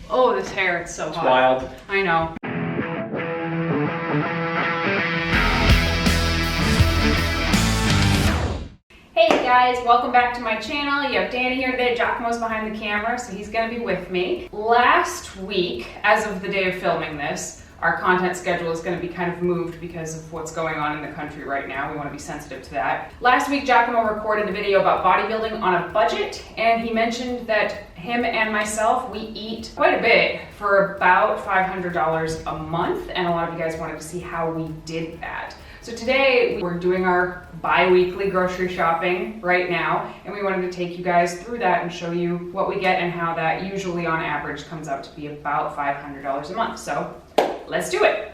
Oh, this hair, it's so hot. It's wild. I know. Hey guys, welcome back to my channel. You have Danny here today. Giacomo's behind the camera, so he's gonna be with me. Last week, as of the day of filming this, our content schedule is going to be kind of moved because of what's going on in the country right now. We want to be sensitive to that. Last week, Giacomo recorded a video about bodybuilding on a budget, and he mentioned that him and myself, we eat quite a bit for about $500 a month, and a lot of you guys wanted to see how we did that. So today, we're doing our bi-weekly grocery shopping right now, and we wanted to take you guys through that and show you what we get and how that usually on average comes out to be about $500 a month. So let's do it.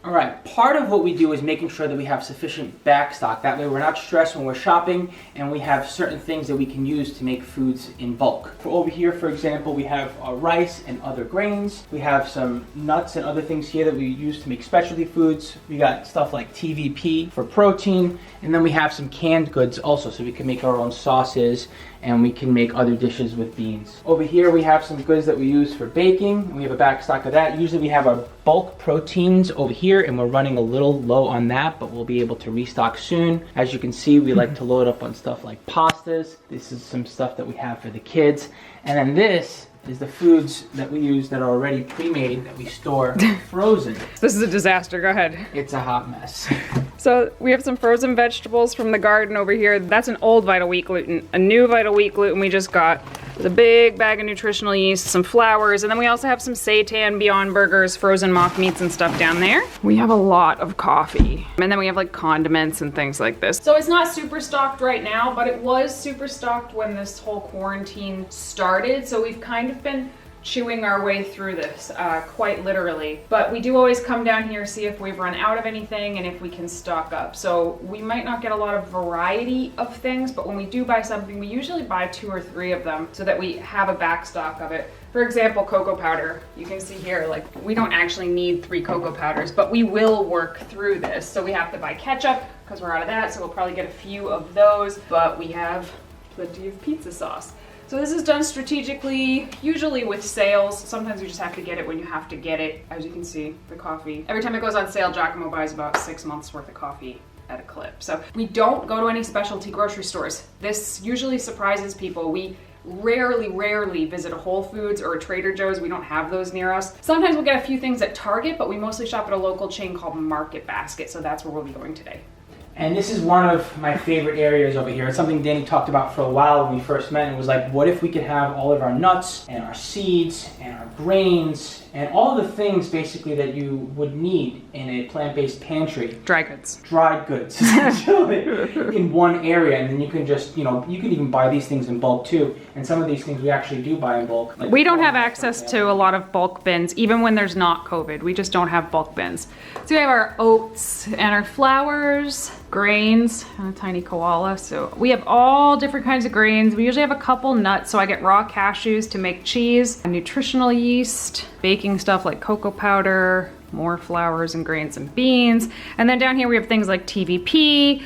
All right, part of what we do is making sure that we have sufficient back stock. That way we're not stressed when we're shopping, and we have certain things that we can use to make foods in bulk. For over here, for example, we have rice and other grains. We have some nuts and other things here that we use to make specialty foods. We got stuff like TVP for protein, and then we have some canned goods also, so we can make our own sauces and we can make other dishes with beans. Over here we have some goods that we use for baking, and we have a back stock of that. Usually we have our bulk proteins over here, and we're running a little low on that, but we'll be able to restock soon. As you can see, we like to load up on stuff like pastas. This is some stuff that we have for the kids. And then this is the foods that we use that are already pre-made that we store frozen. This is a disaster, go ahead. It's a hot mess. So we have some frozen vegetables from the garden over here. That's an old Vital Wheat gluten. A new Vital Wheat gluten we just got. The big bag of nutritional yeast, some flours, and then we also have some seitan, Beyond Burgers, frozen mock meats and stuff down there. We have a lot of coffee. And then we have like condiments and things like this. So it's not super stocked right now, but it was super stocked when this whole quarantine started. So we've kind of been chewing our way through this, quite literally. But we do always come down here, see if we've run out of anything and if we can stock up. So we might not get a lot of variety of things, but when we do buy something, we usually buy 2 or 3 of them so that we have a back stock of it. For example, cocoa powder. You can see here, like, we don't actually need 3 cocoa powders, but we will work through this. So we have to buy ketchup because we're out of that, so we'll probably get a few of those, but we have plenty of pizza sauce. So this is done strategically, usually with sales. Sometimes you just have to get it when you have to get it. As you can see, the coffee. Every time it goes on sale, Giacomo buys about 6 months worth of coffee at a clip. So we don't go to any specialty grocery stores. This usually surprises people. We rarely visit a Whole Foods or a Trader Joe's. We don't have those near us. Sometimes we'll get a few things at Target, but we mostly shop at a local chain called Market Basket. So that's where we'll be going today. And this is one of my favorite areas over here. It's something Danny talked about for a while when we first met, and was like, what if we could have all of our nuts and our seeds and our grains and all the things basically that you would need in a plant-based pantry. Dry goods. Dried goods, essentially, in one area. And then you can just, you can even buy these things in bulk too. And some of these things we actually do buy in bulk. Like we don't have access to a lot of bulk bins, even when there's not COVID. We just don't have bulk bins. So we have our oats and our flours, grains, and a tiny koala. So we have all different kinds of grains. We usually have a couple nuts, so I get raw cashews to make cheese, nutritional yeast, baking stuff like cocoa powder, more flours and grains and beans. And then down here we have things like TVP,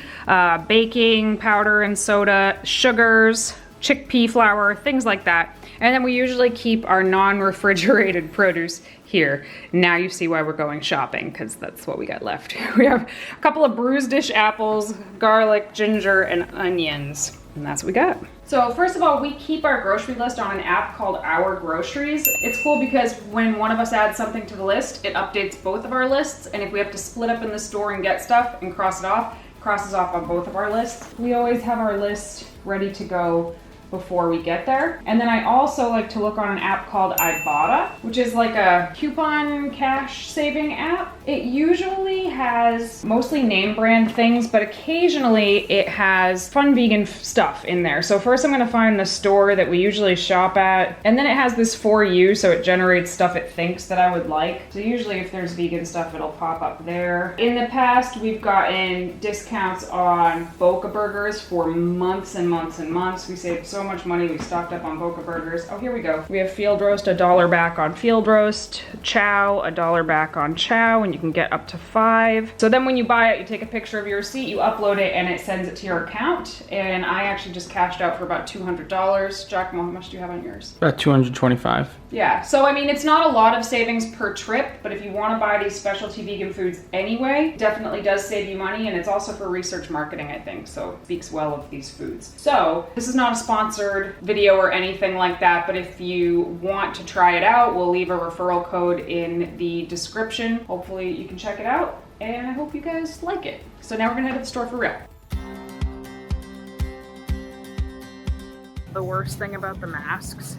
baking powder and soda, sugars, chickpea flour, things like that. And then we usually keep our non-refrigerated produce here. Now you see why we're going shopping, because that's what we got left. We have a couple of bruised dish apples, garlic, ginger, and onions. And that's what we got. So first of all, we keep our grocery list on an app called Our Groceries. It's cool because when one of us adds something to the list, it updates both of our lists. And if we have to split up in the store and get stuff and cross it off, it crosses off on both of our lists. We always have our list ready to go before we get there. And then I also like to look on an app called Ibotta, which is like a coupon cash saving app. It usually has mostly name brand things, but occasionally it has fun vegan stuff in there. So first I'm gonna find the store that we usually shop at, and then it has this for you, so it generates stuff it thinks that I would like. So usually if there's vegan stuff, it'll pop up there. In the past, we've gotten discounts on Boca burgers for months and months and months. We saved so much money. We stocked up on Boca burgers. Oh, here we go. We have field roast, $1 back on field roast. Chow, $1 back on chow, and you can get up to 5. So then when you buy it, you take a picture of your receipt, you upload it, and it sends it to your account. And I actually just cashed out for about $200. Giacomo, how much do you have on yours? About 225. Yeah, so I mean, it's not a lot of savings per trip, but if you want to buy these specialty vegan foods anyway, it definitely does save you money, and it's also for research marketing, I think, so it speaks well of these foods. So this is not a sponsored video or anything like that, but if you want to try it out, we'll leave a referral code in the description. Hopefully you can check it out, and I hope you guys like it. So now we're gonna head to the store for real. The worst thing about the masks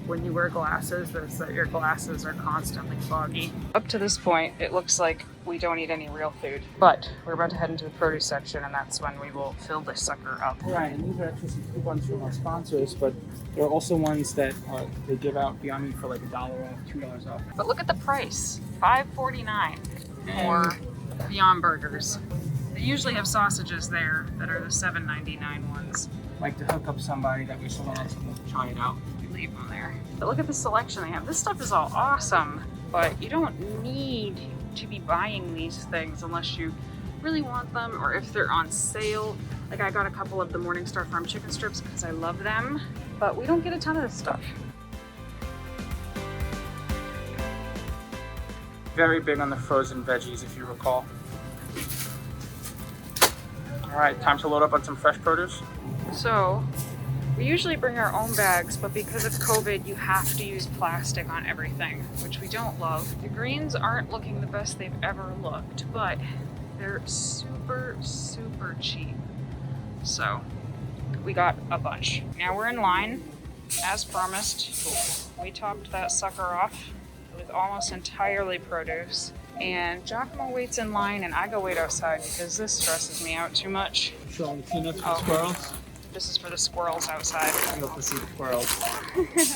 when you wear glasses is that your glasses are constantly foggy. Up to this point, it looks like we don't eat any real food, but we're about to head into the produce section, and that's when we will fill this sucker up. Right, and these are actually some coupons from our sponsors, but there are also ones that they give out Beyond Meat for like $1 off, $2 off. But look at the price, $5.49 for Beyond Burgers. They usually have sausages there that are the $7.99 ones. Like to hook up somebody that was someone else to try it out. Leave them there. But look at the selection they have. This stuff is all awesome, but you don't need to be buying these things unless you really want them or if they're on sale. Like I got a couple of the Morningstar Farm chicken strips because I love them, but we don't get a ton of this stuff. Very big on the frozen veggies, if you recall. All right, time to load up on some fresh produce. So we usually bring our own bags, but because of COVID, you have to use plastic on everything, which we don't love. The greens aren't looking the best they've ever looked, but they're super, super cheap. So we got a bunch. Now we're in line, as promised. We topped that sucker off with almost entirely produce. And Giacomo waits in line and I go wait outside because this stresses me out too much. Showing peanuts for squirrels. This is for the squirrels outside. You'll have to see the squirrels.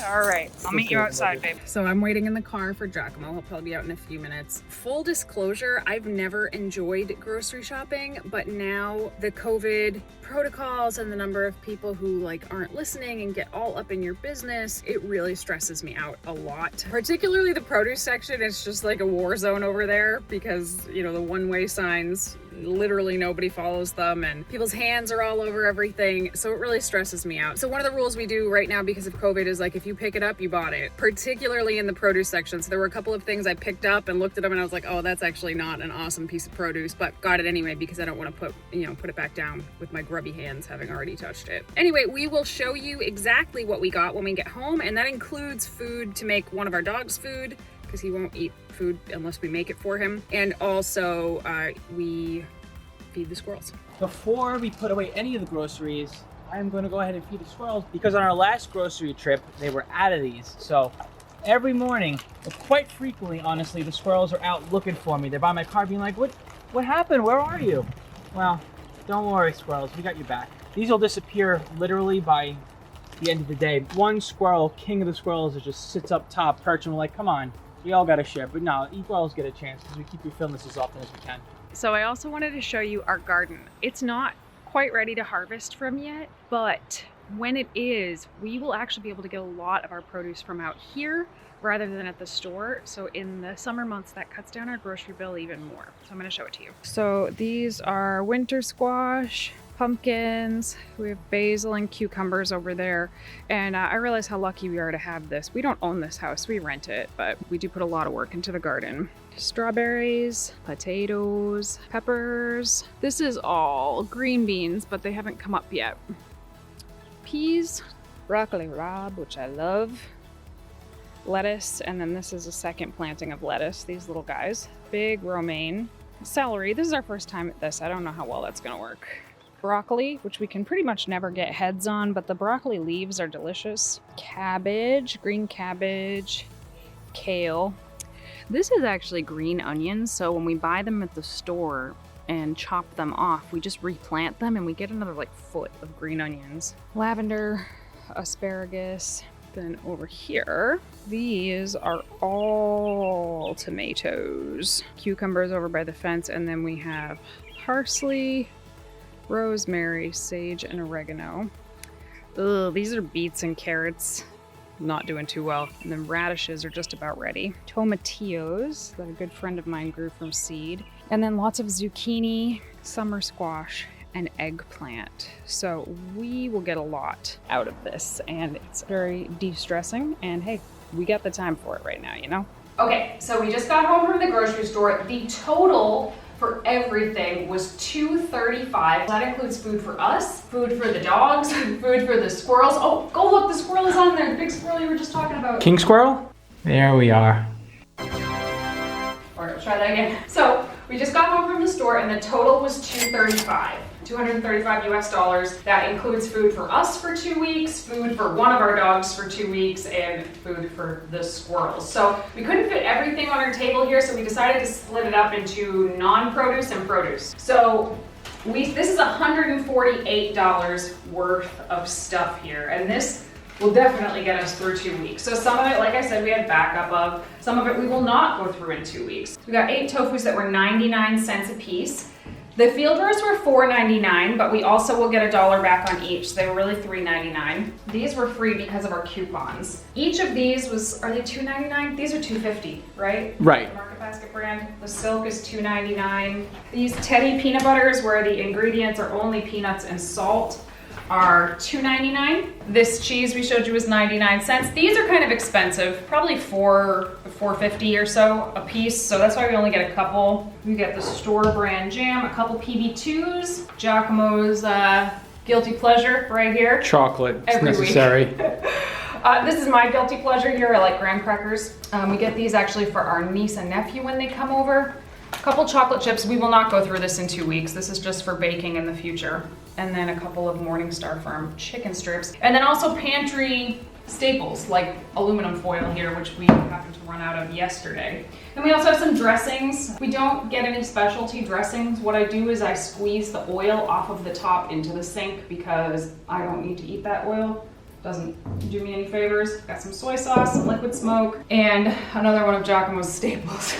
All right, I'll meet you outside, babe. So I'm waiting in the car for Giacomo. He'll probably be out in a few minutes. Full disclosure, I've never enjoyed grocery shopping, but now the COVID protocols and the number of people who like aren't listening and get all up in your business, it really stresses me out a lot. Particularly the produce section, it's just like a war zone over there because, you know, the one-way signs, literally nobody follows them and people's hands are all over everything. So it really stresses me out. So one of the rules we do right now because of COVID is like if you pick it up, you bought it, particularly in the produce section. So there were a couple of things I picked up and looked at them and I was like, oh, that's actually not an awesome piece of produce, but got it anyway because I don't want to put it back down with my grubby hands having already touched it. Anyway, we will show you exactly what we got when we get home, and that includes food to make one of our dogs food because he won't eat food unless we make it for him. And also we feed the squirrels. Before we put away any of the groceries, I'm going to go ahead and feed the squirrels because on our last grocery trip, they were out of these. So every morning, or quite frequently, honestly, the squirrels are out looking for me. They're by my car being like, what happened? Where are you? Well, don't worry, squirrels. We got your back. These will disappear literally by the end of the day. One squirrel, king of the squirrels, just sits up top, perching. We're like, come on, we all got to share. But no, you squirrels get a chance because we keep refilling this as often as we can. So I also wanted to show you our garden. It's not quite ready to harvest from yet, but when it is, we will actually be able to get a lot of our produce from out here rather than at the store. So in the summer months, that cuts down our grocery bill even more. So I'm gonna show it to you. So these are winter squash, pumpkins, we have basil and cucumbers over there. And I realize how lucky we are to have this. We don't own this house, we rent it, but we do put a lot of work into the garden. Strawberries, potatoes, peppers. This is all green beans, but they haven't come up yet. Peas, broccoli rabe, which I love. Lettuce, and then this is a second planting of lettuce, these little guys. Big romaine. Celery, this is our first time at this. I don't know how well that's gonna work. Broccoli, which we can pretty much never get heads on, but the broccoli leaves are delicious. Cabbage, green cabbage, kale. This is actually green onions, so when we buy them at the store and chop them off, we just replant them and we get another like foot of green onions. Lavender, asparagus. Then over here, these are all tomatoes. Cucumbers over by the fence, and then we have parsley, rosemary, sage, and oregano. Ugh, these are beets and carrots. Not doing too well. And then radishes are just about ready. Tomatillos that a good friend of mine grew from seed. And then lots of zucchini, summer squash, and eggplant. So we will get a lot out of this, and it's very de-stressing, and hey, we got the time for it right now, you know? Okay, so we just got home from the grocery store. The total for everything was $235. That includes food for us, food for the dogs, food for the squirrels. Oh, go look, the squirrel is on there. The big squirrel you were just talking about. King squirrel? There we are. All right, let's try that again. So we just got home from the store and the total was $235 US. That includes food for us for 2 weeks, food for one of our dogs for 2 weeks, and food for the squirrels. So we couldn't fit everything on our table here, so we decided to split it up into non-produce and produce. So this is $148 worth of stuff here, and this will definitely get us through 2 weeks. So some of it, like I said, we had backup of. Some of it we will not go through in 2 weeks. We got 8 tofus that were 99 cents a piece. The field roasts were $4.99, but we also will get $1 back on each. So they were really $3.99. These were free because of our coupons. Each of these are they $2.99? These are $2.50, right? Right. The Market Basket brand. The Silk is $2.99. These Teddy peanut butters, where the ingredients are only peanuts and salt, are $2.99. This cheese we showed you was 99 cents. These are kind of expensive, probably $4.50 or so a piece, so that's why we only get a couple. We get the store brand jam, a couple PB2s, Giacomo's guilty pleasure right here. Chocolate, it's Every necessary. This is my guilty pleasure here. I like graham crackers. We get these actually for our niece and nephew when they come over. A couple chocolate chips. We will not go through this in 2 weeks. This is just for baking in the future. And then a couple of Morningstar Farm chicken strips. And then also pantry staples like aluminum foil here, which we happened to run out of yesterday. And we also have some dressings. We don't get any specialty dressings. What I do is I squeeze the oil off of the top into the sink because I don't need to eat that oil. Doesn't do me any favors. Got some soy sauce, some liquid smoke, and another one of Giacomo's staples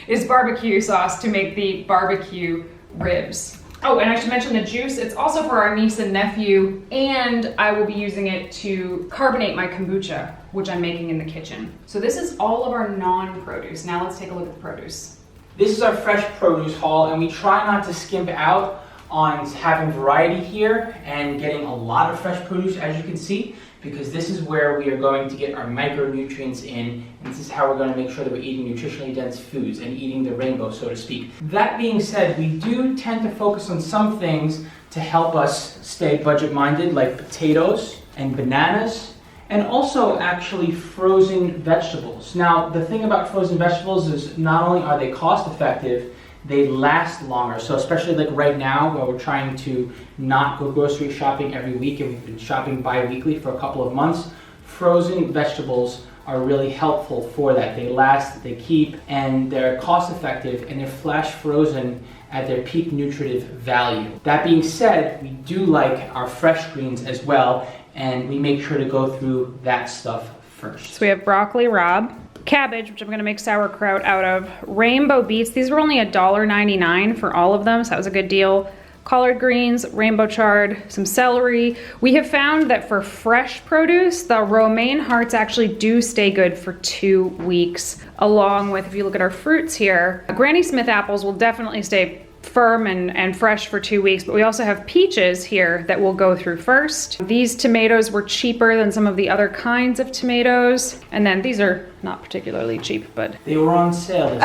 is barbecue sauce to make the barbecue ribs. Oh, and I should mention the juice. It's also for our niece and nephew, and I will be using it to carbonate my kombucha, which I'm making in the kitchen. So this is all of our non-produce. Now let's take a look at the produce. This is our fresh produce haul, and we try not to skimp out on having variety here and getting a lot of fresh produce, as you can see, because this is where we are going to get our micronutrients in, and this is how we're going to make sure that we're eating nutritionally dense foods and eating the rainbow, so to speak. That being said, we do tend to focus on some things to help us stay budget-minded, like potatoes and bananas, and also actually frozen vegetables. Now, the thing about frozen vegetables is not only are they cost-effective, they last longer. So especially like right now where we're trying to not go grocery shopping every week and we've been shopping bi-weekly for a couple of months, frozen vegetables are really helpful for that. They last, they keep, and they're cost effective, and they're flash frozen at their peak nutritive value. That being said, we do like our fresh greens as well, and we make sure to go through that stuff first. So we have broccoli rabe, cabbage, which I'm gonna make sauerkraut out of, rainbow beets. These were only $1.99 for all of them, so that was a good deal. Collard greens, rainbow chard, some celery. We have found that for fresh produce, the romaine hearts actually do stay good for 2 weeks, along with, if you look at our fruits here, Granny Smith apples will definitely stay firm and fresh for 2 weeks, but we also have peaches here that we'll go through first. These tomatoes were cheaper than some of the other kinds of tomatoes, and then these are not particularly cheap, but they were on sale.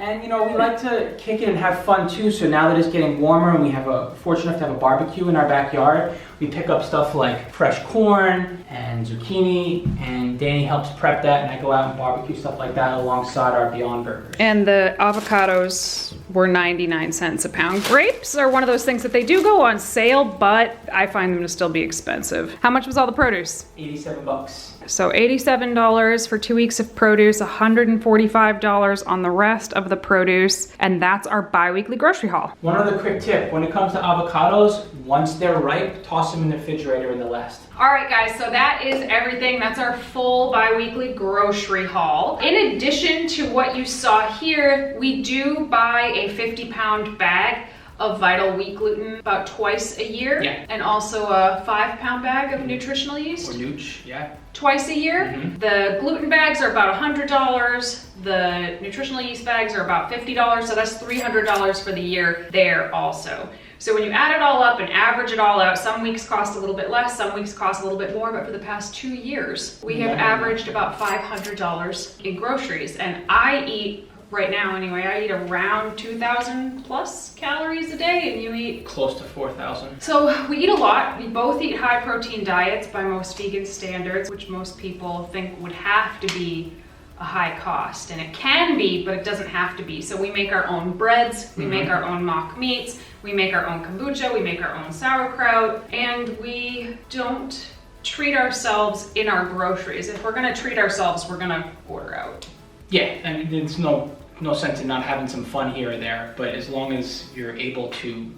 And you know, we like to kick it and have fun too, so now that it's getting warmer and we have fortunate enough to have a barbecue in our backyard, we pick up stuff like fresh corn and zucchini, and Danny helps prep that, and I go out and barbecue stuff like that alongside our Beyond Burgers. And the avocados were 99 cents a pound. Grapes are one of those things that they do go on sale, but I find them to still be expensive. How much was all the produce? $87. So $87 for 2 weeks of produce, $145 on the rest of the produce, and that's our bi-weekly grocery haul. One other quick tip, when it comes to avocados, once they're ripe, toss them in the refrigerator in the last. All right guys, so that is everything. That's our full bi-weekly grocery haul. In addition to what you saw here, we do buy a 50-pound bag of Vital wheat gluten about twice a year. Yeah. And also a 5-pound bag of nutritional yeast. Or nooch, yeah. Twice a year. Mhm. The gluten bags are about $100. The nutritional yeast bags are about $50. So that's $300 for the year there also. So when you add it all up and average it all out, some weeks cost a little bit less, some weeks cost a little bit more, but for the past 2 years, we have averaged about $500 in groceries. And I eat, right now anyway, I eat around 2,000 plus calories a day, and you eat Close to 4,000. so we eat a lot. We both eat high protein diets by most vegan standards, which most people think would have to be a high cost. And it can be, but it doesn't have to be. So we make our own breads, we make our own mock meats, we make our own kombucha, we make our own sauerkraut, and we don't treat ourselves in our groceries. If we're gonna treat ourselves, we're gonna order out. Yeah, and there's no sense in not having some fun here or there, but as long as you're able to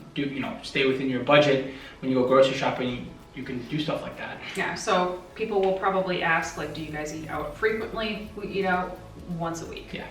stay within your budget when you go grocery shopping, you can do stuff like that. Yeah, so people will probably ask, like, do you guys eat out frequently? We eat out once a week. Yeah.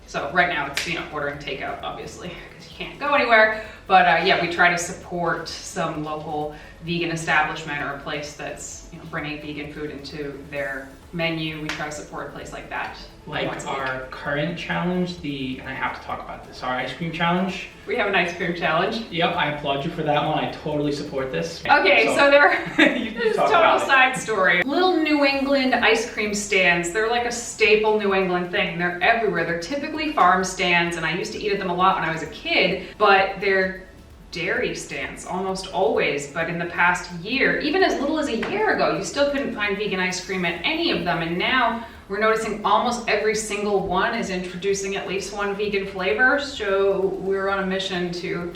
So right now it's, ordering takeout, obviously, because you can't go anywhere. But yeah, we try to support some local vegan establishment or a place that's, bringing vegan food into their menu. We try to support a place like that. Like once a week. our current challenge, and I have to talk about this, our ice cream challenge. We have an ice cream challenge. Yep, I applaud you for that one. I totally support this. Okay, so there, you this is talk total about it. side story. Little New England ice cream stands. They're like a staple New England thing. They're everywhere. They're typically farm stands, and I used to eat at them a lot when I was a kid, but they're dairy stands almost always. But in the past year, even as little as a year ago, you still couldn't find vegan ice cream at any of them. And now we're noticing almost every single one is introducing at least one vegan flavor. So we're on a mission to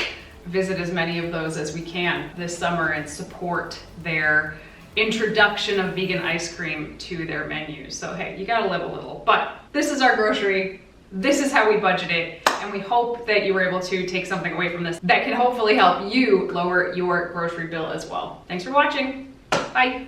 visit as many of those as we can this summer and support their introduction of vegan ice cream to their menus. So hey, you gotta live a little. But this is our grocery. This is how we budget it, and we hope that you were able to take something away from this that can hopefully help you lower your grocery bill as well. Thanks for watching. Bye.